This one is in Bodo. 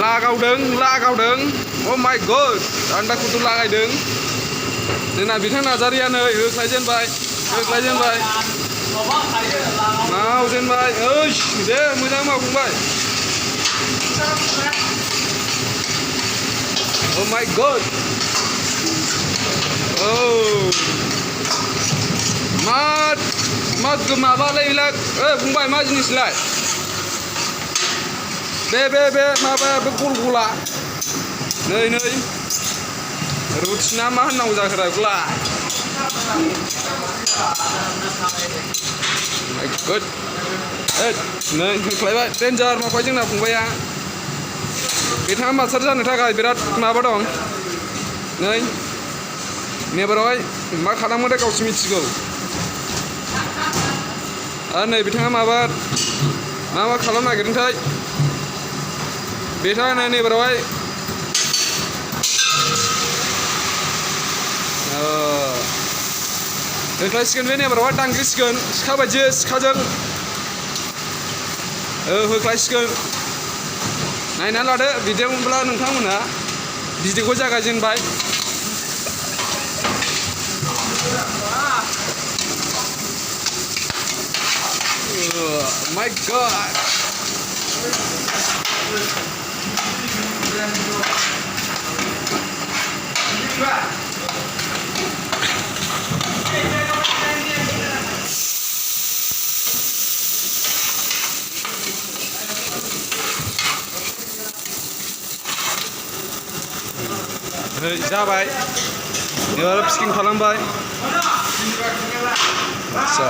लागावदों oh my god आन्दाखौथ' लागायदों जोंना बिथां नार्जारिया नै होख्लायजेनबाय मावजेनबाय ओइस दे मोजां मावफुंबाय oh my god मा माबालाय बेलाय फंबाय मा जिनिसलाय बे माबा बे गला नै रुटि ना मा होननांगौ जाखोरा बेखौलाय my god नै होख्लायबाय डेन्जार मावबाय जोंना फंबाया बिथाङा मास्टार जानो थाखाय बिराद माबा दं नै नेबारावहाय मा खालामोथाय गावसो मिथिगौ आरो नै बिथाङा मा खालामनो नागिरदोंथाय बिथाङा नेबारावहाय होख्लायसिगोन बे नेबारावहाय दांग्रिसिगोन सिखा बायदि सिखाजों होख्लायसिगोन नायनानै लादो बिदिब्ला नोंथांमोनहा भिडिअखौ जागायजेनबाय my god जाबाय एबार फिकिं खालामबाय आच्छा